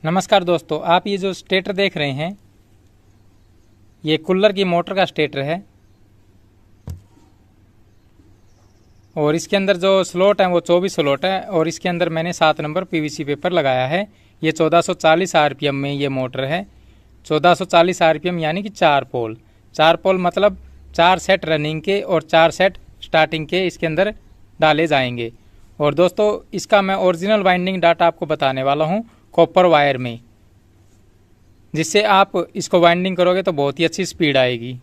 नमस्कार दोस्तों, आप ये जो स्टेटर देख रहे हैं ये कूलर की मोटर का स्टेटर है और इसके अंदर जो स्लॉट है वो 24 स्लॉट है और इसके अंदर मैंने 7 नंबर पीवीसी पेपर लगाया है। ये 1440 आरपीएम में ये मोटर है। 1440 आरपीएम यानी कि 4 पोल मतलब 4 सेट रनिंग के और 4 सेट स्टार्टिंग के इसके अंदर डाले जाएंगे। और दोस्तों इसका मैं ओरिजिनल वाइंडिंग डाटा आपको बताने वाला हूँ कॉपर वायर में, जिससे आप इसको वाइंडिंग करोगे तो बहुत ही अच्छी स्पीड आएगी।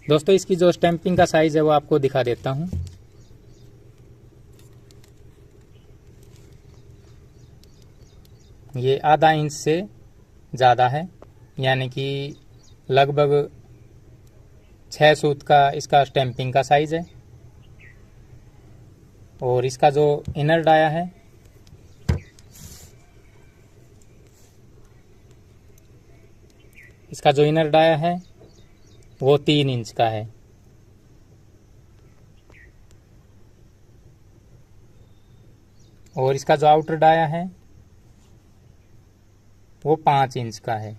दोस्तों इसकी जो स्टैंपिंग का साइज़ है वो आपको दिखा देता हूँ। ये आधा इंच से ज़्यादा है, यानी कि लगभग 6 सूत का इसका स्टैंपिंग का साइज़ है। और इसका जो इनर डाया है वो 3 इंच का है। और इसका जो आउटर डाया है वो 5 इंच का है।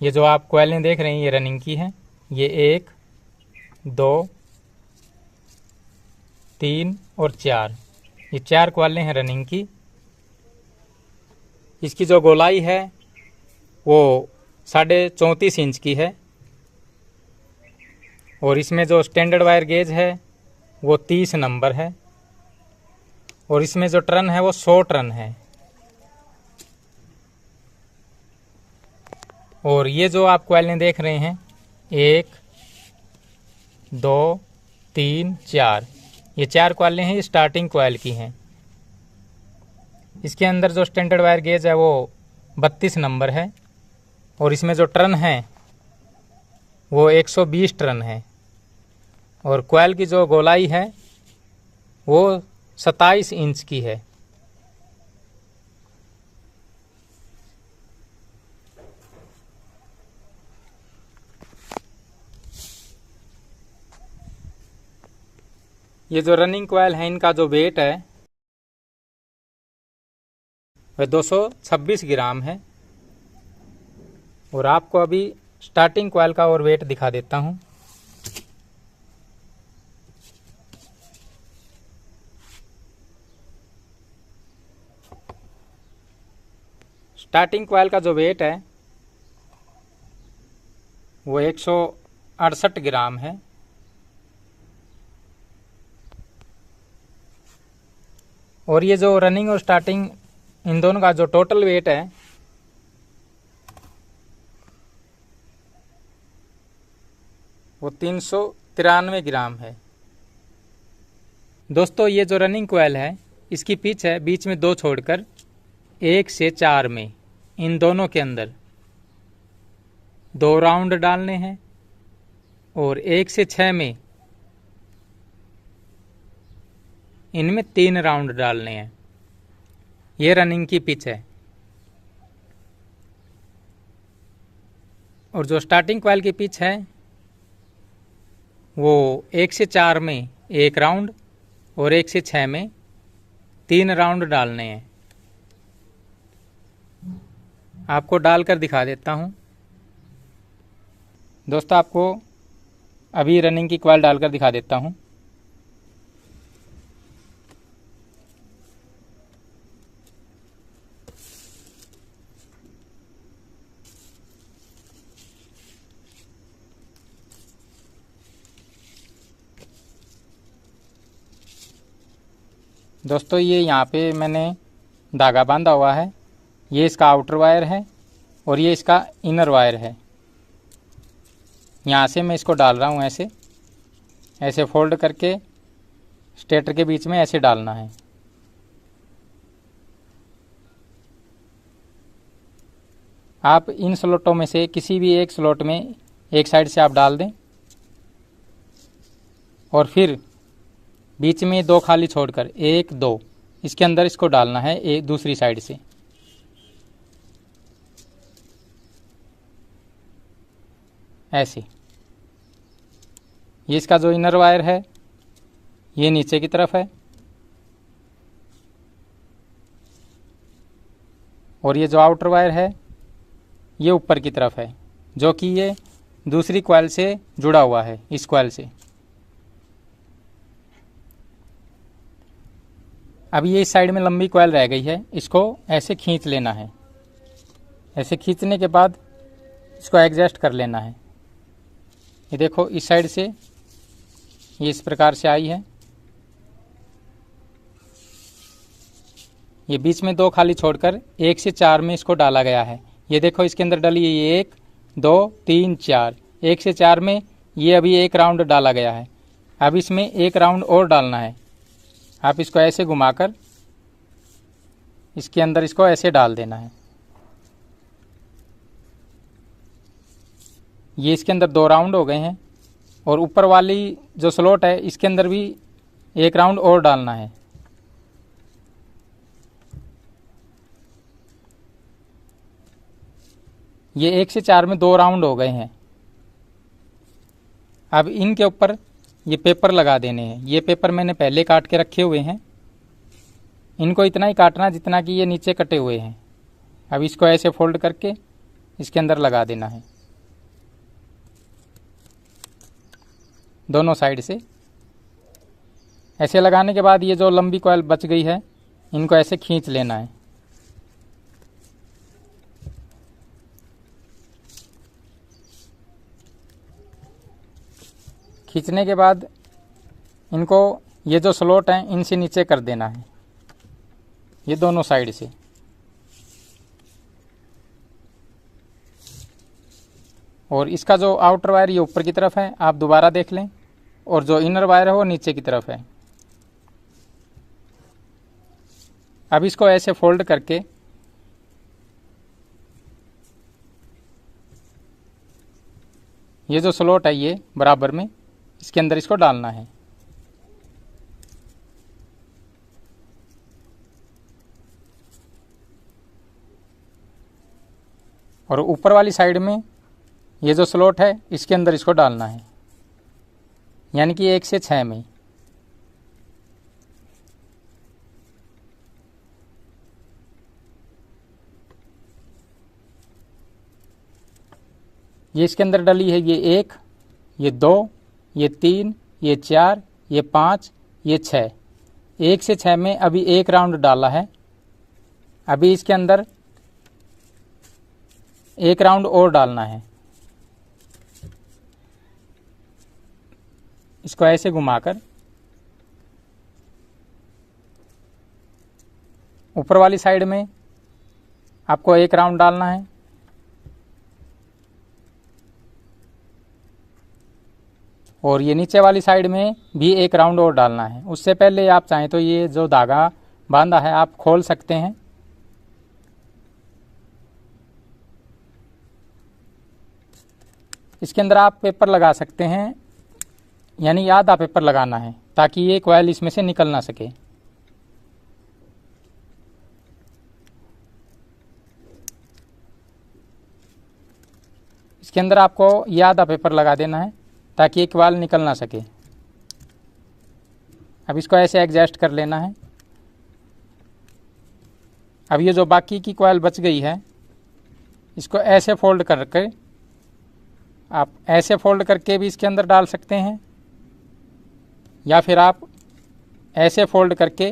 ये जो आप कॉइलें देख रहे हैं ये रनिंग की है। ये 1 2 3 और 4, ये 4 कॉइलें हैं रनिंग की। इसकी जो गोलाई है वो 34.5 इंच की है। और इसमें जो स्टैंडर्ड वायर गेज है वो 30 नंबर है। और इसमें जो टर्न है वो 100 टर्न है। और ये जो आप कॉइलें देख रहे हैं 1 2 3 4, ये 4 कॉइलें हैं, ये स्टार्टिंग कॉइल की हैं। इसके अंदर जो स्टैंडर्ड वायर गेज है वो 32 नंबर है। और इसमें जो टर्न है वो 120 टर्न है। और कॉइल की जो गोलाई है वो 27 इंच की है। ये जो रनिंग कॉइल है इनका जो वेट है वह 226 ग्राम है। और आपको अभी स्टार्टिंग कॉइल का और वेट दिखा देता हूं। स्टार्टिंग कॉइल का जो वेट है वो 168 ग्राम है। और ये जो रनिंग और स्टार्टिंग इन दोनों का जो टोटल वेट है वो 393 ग्राम है। दोस्तों ये जो रनिंग कॉइल है इसकी पिच है बीच में 2 छोड़कर 1 से 4 में, इन दोनों के अंदर 2 राउंड डालने हैं। और 1 से 6 में इनमें 3 राउंड डालने हैं। ये रनिंग की पिच है। और जो स्टार्टिंग कॉइल की पिच है वो 1 से 4 में 1 राउंड और 1 से 6 में 3 राउंड डालने हैं। आपको डालकर दिखा देता हूं। दोस्तों आपको अभी रनिंग की कॉइल डालकर दिखा देता हूं। दोस्तों ये यहाँ पे मैंने धागा बांधा हुआ है। ये इसका आउटर वायर है और ये इसका इनर वायर है। यहाँ से मैं इसको डाल रहा हूँ, ऐसे ऐसे फोल्ड करके स्टेटर के बीच में ऐसे डालना है। आप इन स्लॉटों में से किसी भी एक स्लॉट में एक साइड से आप डाल दें और फिर बीच में 2 खाली छोड़कर 1 2 इसके अंदर इसको डालना है एक दूसरी साइड से। ऐसे ये इसका जो इनर वायर है ये नीचे की तरफ है और ये जो आउटर वायर है ये ऊपर की तरफ है, जो कि ये दूसरी कॉइल से जुड़ा हुआ है, इस कॉइल से। अब ये इस साइड में लंबी कॉइल रह गई है, इसको ऐसे खींच लेना है। ऐसे खींचने के बाद इसको एडजस्ट कर लेना है। ये देखो इस साइड से ये इस प्रकार से आई है। ये बीच में 2 खाली छोड़कर 1 से 4 में इसको डाला गया है। ये देखो इसके अंदर डली है ये 1 2 3 4, 1 से 4 में ये अभी 1 राउंड डाला गया है। अब इसमें 1 राउंड और डालना है। आप इसको ऐसे घुमाकर इसके अंदर इसको ऐसे डाल देना है। ये इसके अंदर 2 राउंड हो गए हैं और ऊपर वाली जो स्लॉट है इसके अंदर भी 1 राउंड और डालना है। ये 1 से 4 में 2 राउंड हो गए हैं। अब इनके ऊपर ये पेपर लगा देने हैं। ये पेपर मैंने पहले काट के रखे हुए हैं। इनको इतना ही काटना जितना कि ये नीचे कटे हुए हैं। अब इसको ऐसे फोल्ड करके इसके अंदर लगा देना है, दोनों साइड से। ऐसे लगाने के बाद ये जो लंबी कॉइल बच गई है इनको ऐसे खींच लेना है। खींचने के बाद इनको ये जो स्लॉट हैं इनसे नीचे कर देना है, ये दोनों साइड से। और इसका जो आउटर वायर ये ऊपर की तरफ है, आप दोबारा देख लें, और जो इनर वायर है वो नीचे की तरफ है। अब इसको ऐसे फोल्ड करके ये जो स्लॉट है ये बराबर में इसके अंदर इसको डालना है। और ऊपर वाली साइड में ये जो स्लॉट है इसके अंदर इसको डालना है, यानी कि 1 से 6 में। ये इसके अंदर डली है ये 1, ये 2, ये 3, ये 4, ये 5, ये 6। 1 से 6 में अभी 1 राउंड डाला है। अभी इसके अंदर 1 राउंड और डालना है। इसको ऐसे घुमाकर ऊपर वाली साइड में आपको 1 राउंड डालना है। और ये नीचे वाली साइड में भी 1 राउंड और डालना है। उससे पहले आप चाहें तो ये जो धागा बांधा है आप खोल सकते हैं। इसके अंदर आप पेपर लगा सकते हैं, यानी आधा पेपर लगाना है ताकि ये कॉइल इसमें से निकल ना सके। इसके अंदर आपको ये आधा पेपर लगा देना है ताकि एक कॉइल निकल ना सके। अब इसको ऐसे एडजस्ट कर लेना है। अब ये जो बाकी की कॉइल बच गई है इसको ऐसे फोल्ड करके आप ऐसे फोल्ड करके भी इसके अंदर डाल सकते हैं, या फिर आप ऐसे फोल्ड करके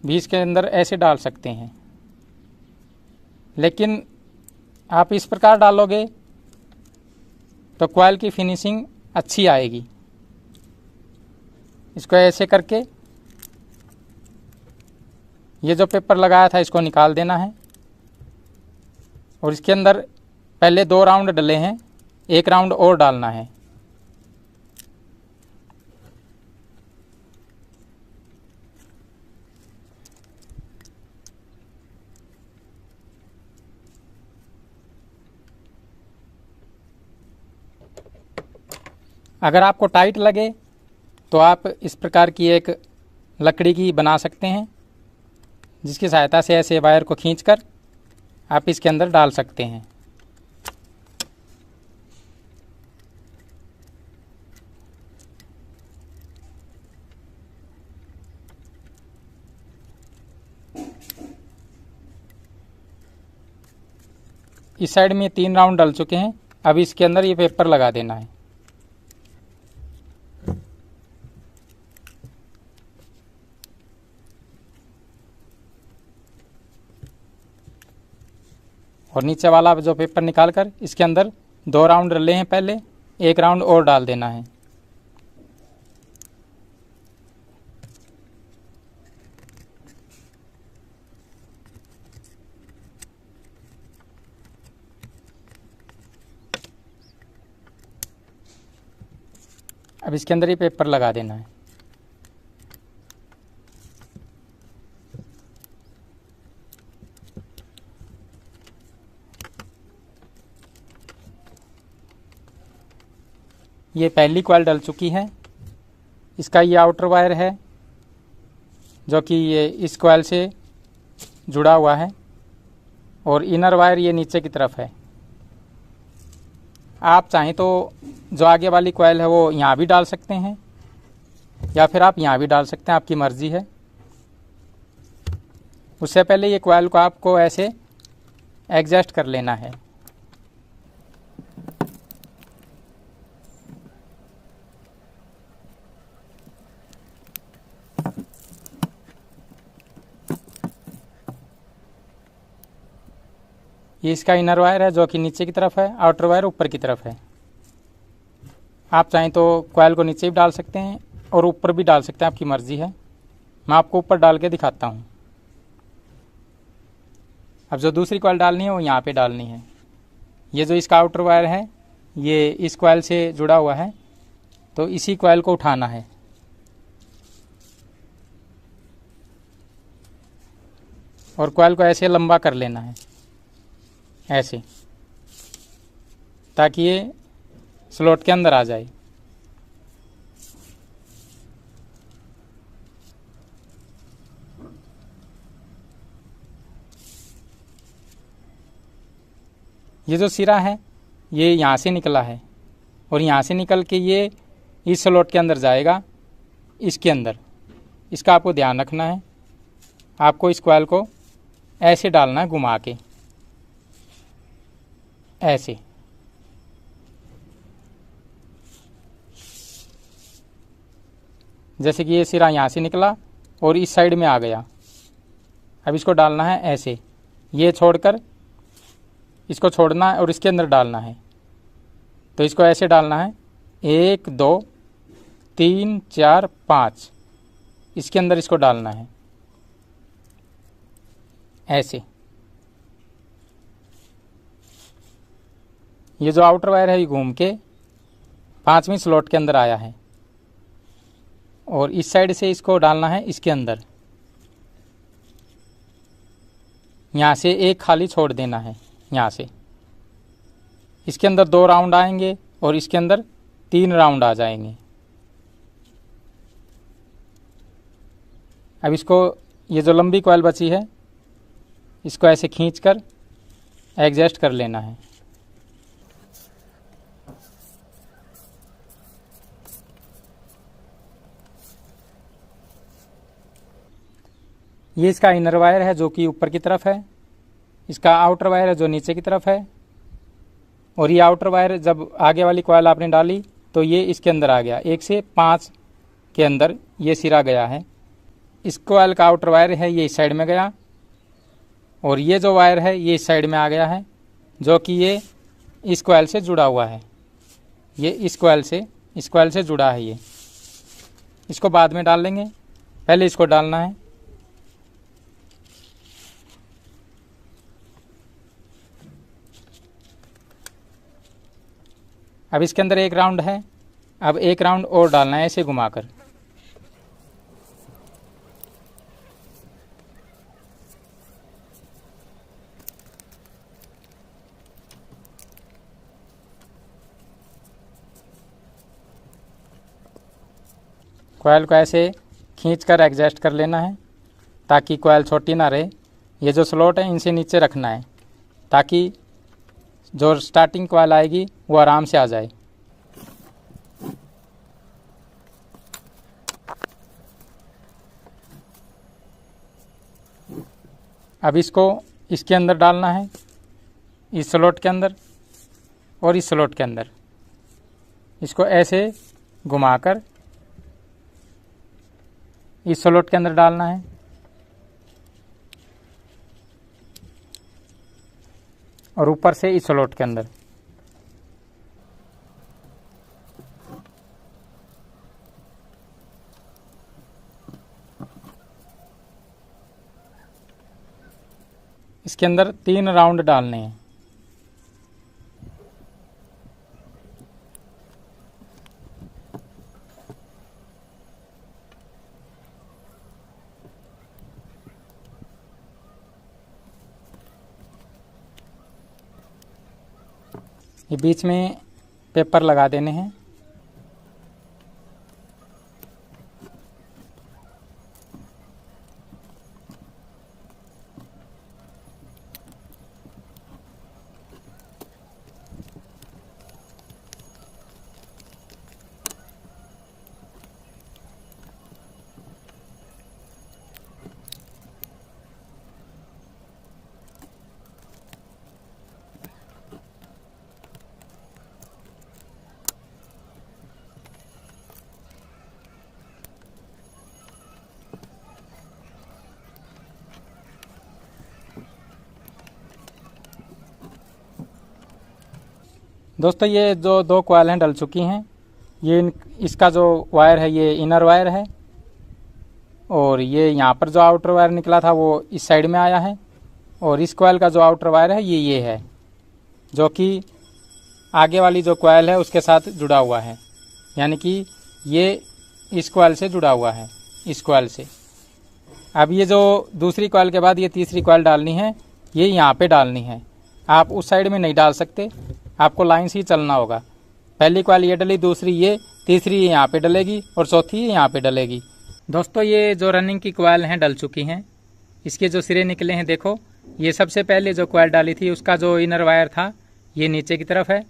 भी इसके अंदर ऐसे डाल सकते हैं। लेकिन आप इस प्रकार डालोगे तो कॉइल की फिनिशिंग अच्छी आएगी। इसको ऐसे करके ये जो पेपर लगाया था इसको निकाल देना है। और इसके अंदर पहले 2 राउंड डले हैं, 1 राउंड और डालना है। अगर आपको टाइट लगे तो आप इस प्रकार की एक लकड़ी की बना सकते हैं, जिसकी सहायता से ऐसे वायर को खींचकर आप इसके अंदर डाल सकते हैं। इस साइड में 3 राउंड डल चुके हैं। अब इसके अंदर ये पेपर लगा देना है। और नीचे वाला जो पेपर निकाल कर इसके अंदर 2 राउंड डले हैं, पहले 1 राउंड और डाल देना है। अब इसके अंदर ही पेपर लगा देना है। ये पहली कॉइल डल चुकी है। इसका ये आउटर वायर है जो कि ये इस कॉइल से जुड़ा हुआ है और इनर वायर ये नीचे की तरफ है। आप चाहें तो जो आगे वाली कॉइल है वो यहाँ भी डाल सकते हैं या फिर आप यहाँ भी डाल सकते हैं, आपकी मर्ज़ी है। उससे पहले ये कॉइल को आपको ऐसे एडजस्ट कर लेना है। ये इसका इनर वायर है जो कि नीचे की तरफ है, आउटर वायर ऊपर की तरफ है। आप चाहें तो कॉइल को नीचे भी डाल सकते हैं और ऊपर भी डाल सकते हैं, आपकी मर्ज़ी है। मैं आपको ऊपर डाल के दिखाता हूँ। अब जो दूसरी कॉइल डालनी है वो यहाँ पे डालनी है। ये जो इसका आउटर वायर है ये इस कॉइल से जुड़ा हुआ है, तो इसी कॉइल को उठाना है। और कॉइल को ऐसे लंबा कर लेना है, ऐसे, ताकि ये स्लॉट के अंदर आ जाए। ये जो सिरा है ये यहाँ से निकला है और यहाँ से निकल के ये इस स्लॉट के अंदर जाएगा, इसके अंदर। इसका आपको ध्यान रखना है। आपको इस कॉइल को ऐसे डालना है, घुमा के ऐसे। जैसे कि ये सिरा यहाँ से निकला और इस साइड में आ गया। अब इसको डालना है ऐसे, ये छोड़कर इसको छोड़ना है और इसके अंदर डालना है। तो इसको ऐसे डालना है, 1 2 3 4 5, इसके अंदर इसको डालना है ऐसे। ये जो आउटर वायर है ये घूम के 5वीं स्लॉट के अंदर आया है और इस साइड से इसको डालना है इसके अंदर। यहाँ से एक खाली छोड़ देना है, यहाँ से। इसके अंदर 2 राउंड आएंगे और इसके अंदर 3 राउंड आ जाएंगे। अब इसको, ये जो लंबी कॉइल बची है इसको ऐसे खींचकर एडजस्ट कर लेना है। ये इसका इनर वायर है जो कि ऊपर की तरफ है, इसका आउटर वायर है जो नीचे की तरफ है। और ये आउटर वायर जब आगे वाली कॉइल आपने डाली तो ये इसके अंदर आ गया, 1 से 5 के अंदर ये सिरा गया है। इस कॉइल का आउटर वायर है ये इस साइड में गया और ये जो वायर है ये इस साइड में आ गया है, जो कि ये इस कॉइल से जुड़ा हुआ है। ये इस कॉइल से जुड़ा है। ये इसको बाद में डाल लेंगे, पहले इसको डालना है। अब इसके अंदर 1 राउंड है, अब 1 राउंड और डालना है ऐसे घुमाकर। कॉइल को ऐसे खींचकर एडजस्ट कर लेना है ताकि कॉइल छोटी ना रहे। ये जो स्लॉट है इनसे नीचे रखना है ताकि जो स्टार्टिंग कॉइल आएगी वो आराम से आ जाए। अब इसको इसके अंदर डालना है इस स्लॉट के अंदर और इस स्लॉट के अंदर। इसको ऐसे घुमाकर इस स्लॉट के अंदर डालना है और ऊपर से इस स्लॉट के अंदर। इसके अंदर 3 राउंड डालने हैं। ये बीच में पेपर लगा देने हैं। दोस्तों ये जो 2 कॉइल हैं डल चुकी हैं। ये इसका जो वायर है ये इनर वायर है और ये यहाँ पर जो आउटर वायर निकला था वो इस साइड में आया है और इस कॉइल का जो आउटर वायर है ये है जो कि आगे वाली जो कॉइल है उसके साथ जुड़ा हुआ है, यानी कि ये इस कॉइल से जुड़ा हुआ है, इस कॉइल से। अब ये जो दूसरी कॉइल के बाद ये तीसरी कॉइल डालनी है, ये यहाँ पे डालनी है। आप उस साइड में नहीं डाल सकते, आपको लाइन से ही चलना होगा। पहली कॉइल ये डली, दूसरी ये, तीसरी ये यहाँ पे डलेगी और चौथी ये यहाँ पे डलेगी। दोस्तों ये जो रनिंग की कॉइल हैं डल चुकी हैं। इसके जो सिरे निकले हैं देखो, ये सबसे पहले जो कॉइल डाली थी उसका जो इनर वायर था ये नीचे की तरफ है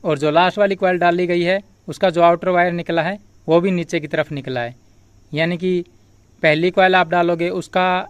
और जो लास्ट वाली कॉइल डाली गई है उसका जो आउटर वायर निकला है वो भी नीचे की तरफ निकला है। यानी कि पहली कॉइल आप डालोगे उसका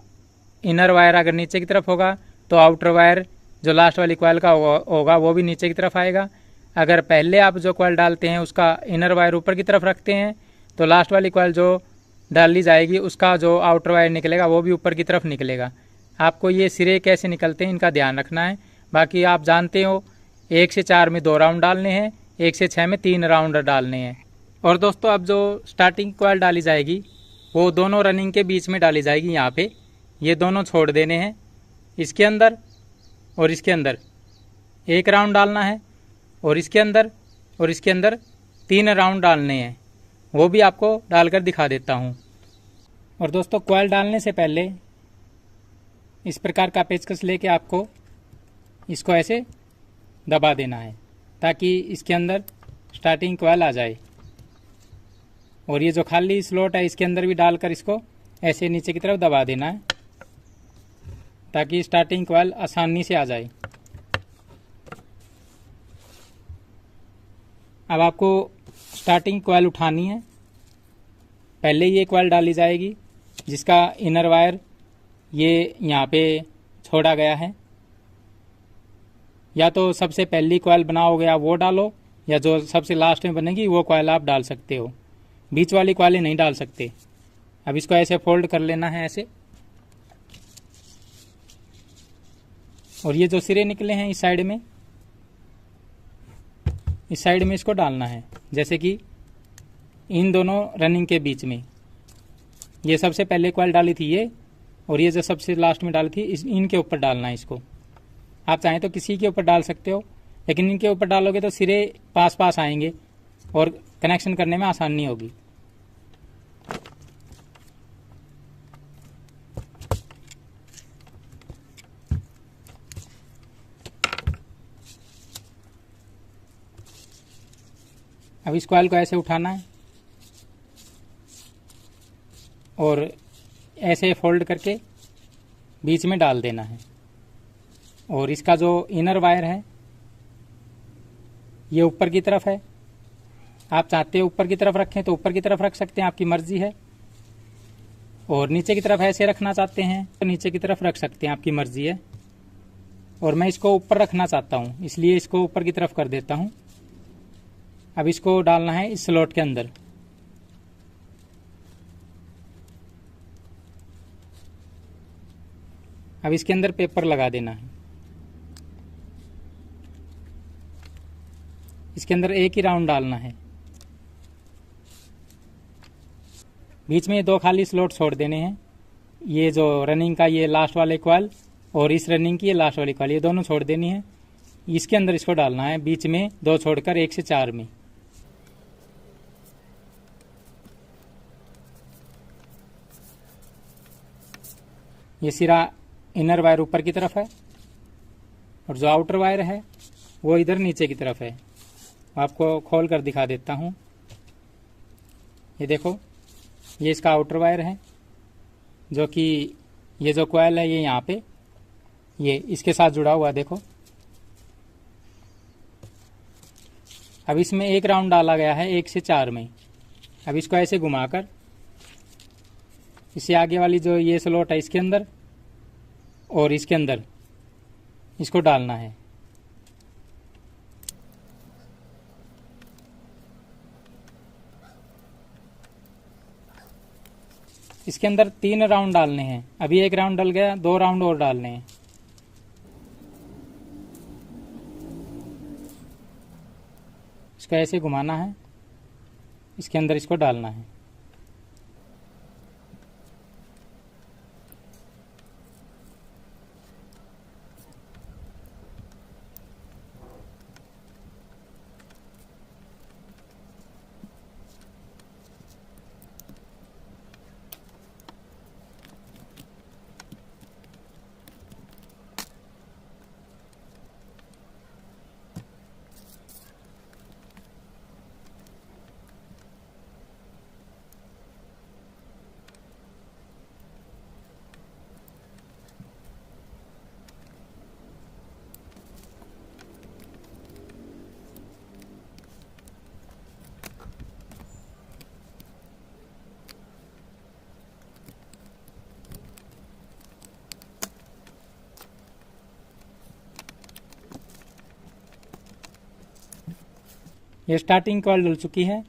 इनर वायर अगर नीचे की तरफ होगा तो आउटर वायर जो लास्ट वाली कॉइल का होगा वो भी नीचे की तरफ आएगा। अगर पहले आप जो कॉइल डालते हैं उसका इनर वायर ऊपर की तरफ रखते हैं तो लास्ट वाली कॉइल जो डाली जाएगी उसका जो आउटर वायर निकलेगा वो भी ऊपर की तरफ निकलेगा। आपको ये सिरे कैसे निकलते हैं इनका ध्यान रखना है। बाकी आप जानते हो 1 से 4 में 2 राउंड डालने हैं, 1 से 6 में 3 राउंड डालने हैं। और दोस्तों अब जो स्टार्टिंग कॉइल डाली जाएगी वो दोनों रनिंग के बीच में डाली जाएगी। यहाँ पे ये दोनों छोड़ देने हैं, इसके अंदर और इसके अंदर 1 राउंड डालना है और इसके अंदर 3 राउंड डालने हैं। वो भी आपको डालकर दिखा देता हूँ। और दोस्तों कॉइल डालने से पहले इस प्रकार का पेचकस लेके आपको इसको ऐसे दबा देना है ताकि इसके अंदर स्टार्टिंग कॉइल आ जाए। और ये जो खाली स्लॉट है इसके अंदर भी डालकर इसको ऐसे नीचे की तरफ दबा देना है ताकि स्टार्टिंग कॉइल आसानी से आ जाए। अब आपको स्टार्टिंग कॉइल उठानी है। पहले ये कॉइल डाली जाएगी जिसका इनर वायर ये यहाँ पे छोड़ा गया है। या तो सबसे पहली कॉइल बनाओगे आप वो डालो, या जो सबसे लास्ट में बनेगी वो कॉइल आप डाल सकते हो। बीच वाली कॉइलें नहीं डाल सकते। अब इसको ऐसे फोल्ड कर लेना है ऐसे। और ये जो सिरे निकले हैं इस साइड में इसको डालना है, जैसे कि इन दोनों रनिंग के बीच में। ये सबसे पहले कॉइल डाली थी ये, और ये जो सबसे लास्ट में डाली थी इनके ऊपर डालना है इसको। आप चाहें तो किसी के ऊपर डाल सकते हो, लेकिन इनके ऊपर डालोगे तो सिरे पास पास आएंगे और कनेक्शन करने में आसानी होगी। अब इस कॉइल को ऐसे उठाना है और ऐसे फोल्ड करके बीच में डाल देना है। और इसका जो इनर वायर है ये ऊपर की तरफ है। आप चाहते हो ऊपर की तरफ रखें तो ऊपर की तरफ रख सकते हैं, आपकी मर्जी है। और नीचे की तरफ ऐसे रखना चाहते हैं तो नीचे की तरफ रख सकते हैं, आपकी मर्जी है। और मैं इसको ऊपर रखना चाहता हूँ, इसलिए इसको ऊपर की तरफ कर देता हूँ। अब इसको डालना है इस स्लॉट के अंदर। अब इसके अंदर पेपर लगा देना है। इसके अंदर एक ही राउंड डालना है। बीच में ये 2 खाली स्लॉट छोड़ देने हैं। ये जो रनिंग का ये लास्ट वाले कॉइल और इस रनिंग की ये लास्ट वाली कॉइल, ये दोनों छोड़ देनी है। इसके अंदर इसको डालना है, बीच में 2 छोड़कर 1 से 4 में। ये सिरा इनर वायर ऊपर की तरफ है और जो आउटर वायर है वो इधर नीचे की तरफ है। आपको खोल कर दिखा देता हूँ। ये देखो, ये इसका आउटर वायर है, जो कि ये जो कॉइल है ये यहाँ पे ये इसके साथ जुड़ा हुआ है। देखो, अब इसमें 1 राउंड डाला गया है 1 से 4 में। अब इसको ऐसे घुमाकर इससे आगे वाली जो ये स्लॉट है इसके अंदर और इसके अंदर इसको डालना है। इसके अंदर 3 राउंड डालने हैं। अभी 1 राउंड डल गया, 2 राउंड और डालने हैं। इसको ऐसे घुमाना है, इसके अंदर इसको डालना है। ये स्टार्टिंग कॉइल डल चुकी है।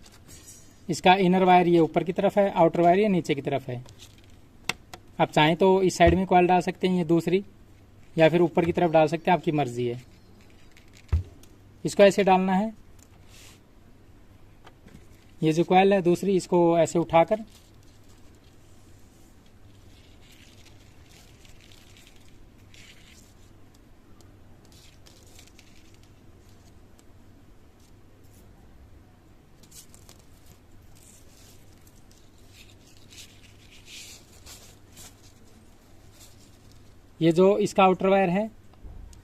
इसका इनर वायर ये ऊपर की तरफ है, आउटर वायर ये नीचे की तरफ है। आप चाहें तो इस साइड में कॉइल डाल सकते हैं, ये दूसरी, या फिर ऊपर की तरफ डाल सकते हैं, आपकी मर्जी है। इसको ऐसे डालना है। ये जो कॉइल है दूसरी, इसको ऐसे उठाकर ये जो इसका आउटर वायर है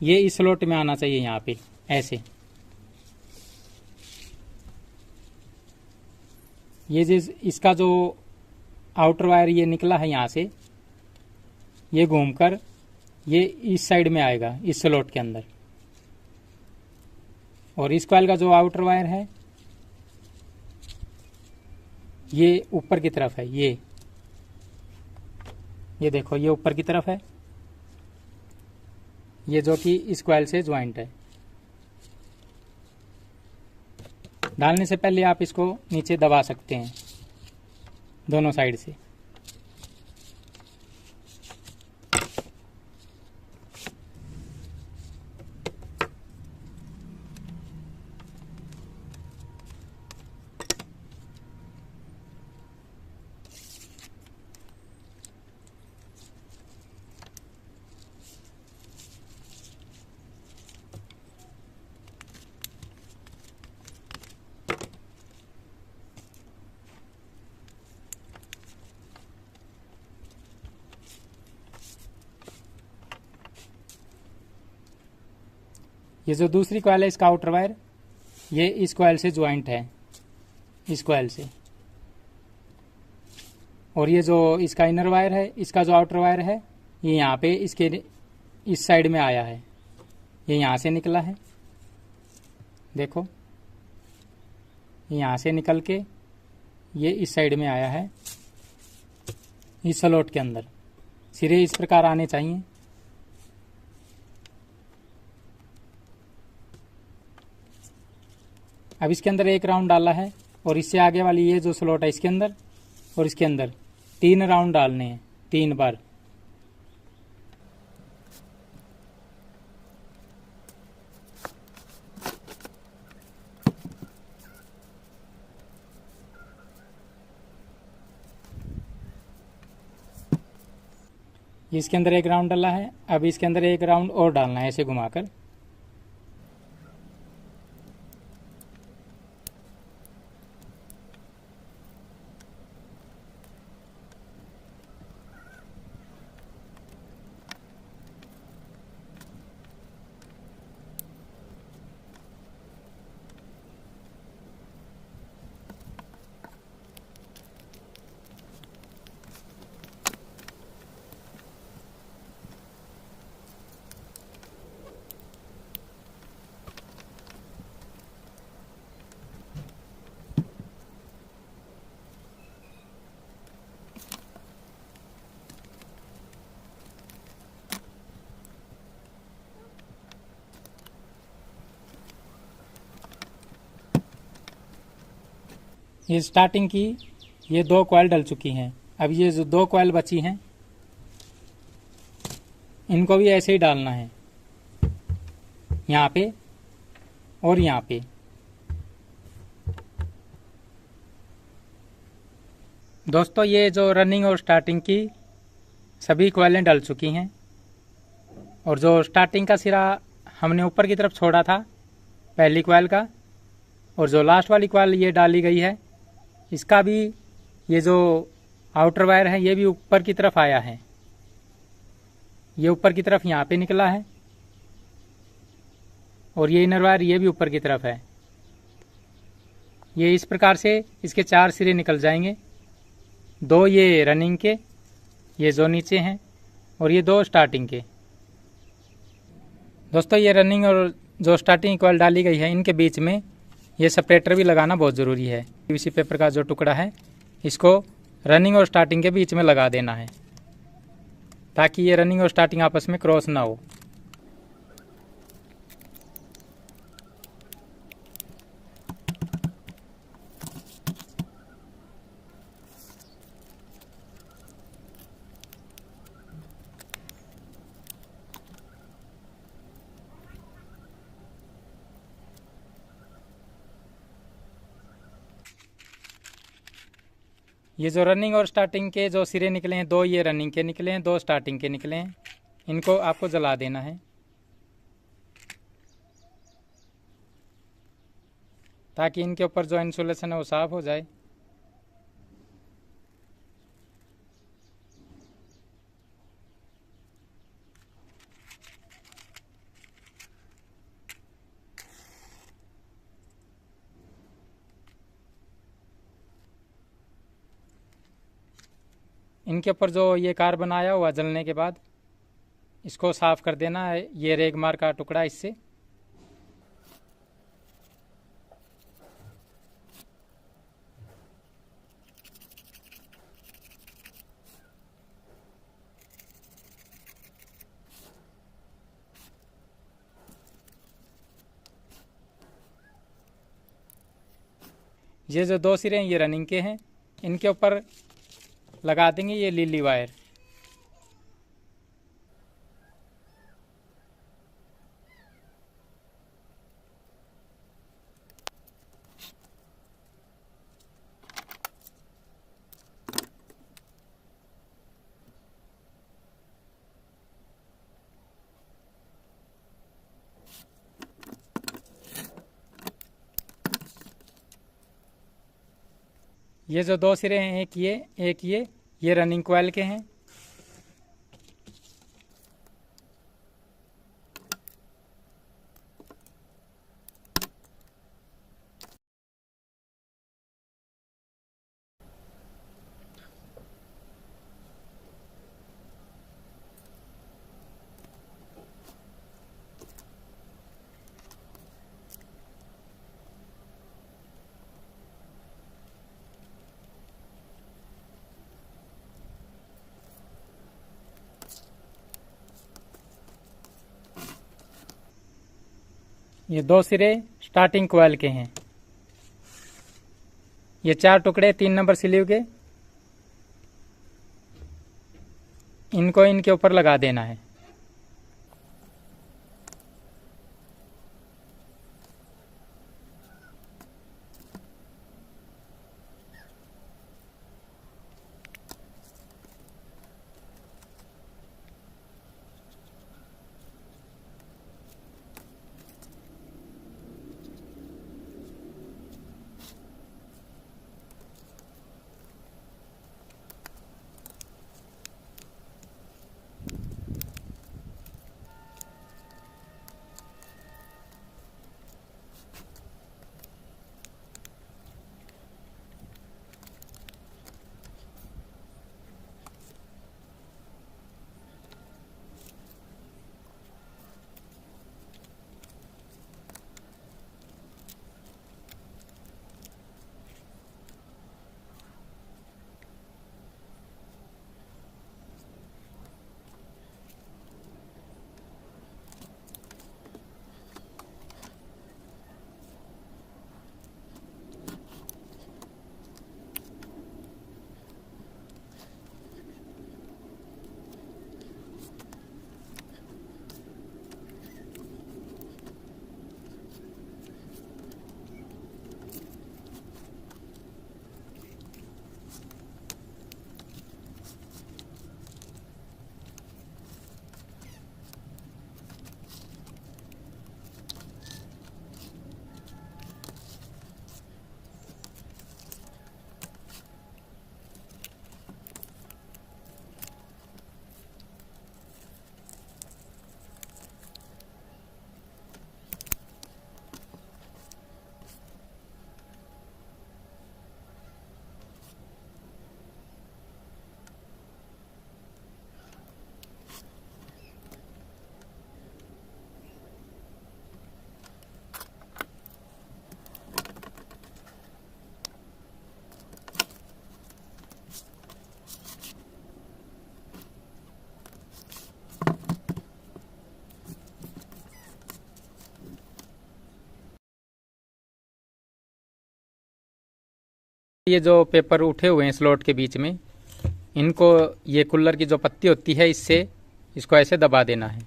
ये इस स्लॉट में आना चाहिए, यहाँ पे ऐसे। ये जो इसका जो आउटर वायर ये निकला है यहाँ से, ये घूमकर ये इस साइड में आएगा, इस स्लॉट के अंदर। और इस कॉइल का जो आउटर वायर है ये ऊपर की तरफ है। ये देखो, ये ऊपर की तरफ है, ये जो कि इस कॉइल से ज्वाइंट है। डालने से पहले आप इसको नीचे दबा सकते हैं दोनों साइड से। ये जो दूसरी कॉइल है इसका आउटर वायर ये इस कॉइल से ज्वाइंट है, इस कॉइल से। और ये जो इसका इनर वायर है, इसका जो आउटर वायर है ये यहाँ पे इसके इस साइड में आया है। ये यहाँ से निकला है, देखो, यहाँ से निकल के ये इस साइड में आया है, इस स्लॉट के अंदर। सिरे इस प्रकार आने चाहिए। अब इसके अंदर एक राउंड डाला है और इससे आगे वाली ये जो स्लॉट है इसके अंदर और इसके अंदर 3 राउंड डालने हैं 3 बार। इसके अंदर एक राउंड डाला है, अब इसके अंदर एक राउंड और डालना है ऐसे घुमाकर। ये स्टार्टिंग की ये 2 कॉइल डल चुकी हैं। अब ये जो 2 कॉइल बची हैं इनको भी ऐसे ही डालना है, यहाँ पे और यहाँ पे। दोस्तों ये जो रनिंग और स्टार्टिंग की सभी कॉइलें डल चुकी हैं और जो स्टार्टिंग का सिरा हमने ऊपर की तरफ छोड़ा था पहली कॉइल का और जो लास्ट वाली कॉइल ये डाली गई है इसका भी ये जो आउटर वायर है ये भी ऊपर की तरफ आया है। ये ऊपर की तरफ यहाँ पे निकला है और ये इनर वायर ये भी ऊपर की तरफ है। ये इस प्रकार से इसके 4 सिरे निकल जाएंगे, 2 ये रनिंग के ये जो नीचे हैं और ये 2 स्टार्टिंग के। दोस्तों ये रनिंग और जो स्टार्टिंग कॉइल डाली गई है इनके बीच में ये सेपरेटर भी लगाना बहुत ज़रूरी है। पीवीसी पेपर का जो टुकड़ा है इसको रनिंग और स्टार्टिंग के बीच में लगा देना है ताकि ये रनिंग और स्टार्टिंग आपस में क्रॉस ना हो। ये जो रनिंग और स्टार्टिंग के जो सिरे निकले हैं 2 ये रनिंग के निकले हैं, 2 स्टार्टिंग के निकले हैं, इनको आपको जला देना है ताकि इनके ऊपर जो इंसुलेशन है वो साफ हो जाए। इनके ऊपर जो ये कार्बन आया हुआ जलने के बाद इसको साफ कर देना है, ये रेगमार का टुकड़ा इससे। ये जो 2 सिरे हैं ये रनिंग के हैं, इनके ऊपर लगा देंगे ये लीली वायर। ये जो 2 सिरे हैं एक ये रनिंग कॉइल के हैं। ये 2 सिरे स्टार्टिंग कॉइल के हैं। ये 4 टुकड़े 3 नंबर स्लीव के, इनको इनके ऊपर लगा देना है। ये जो पेपर उठे हुए हैं स्लॉट के बीच में, इनको ये कूलर की जो पत्ती होती है इससे इसको ऐसे दबा देना है।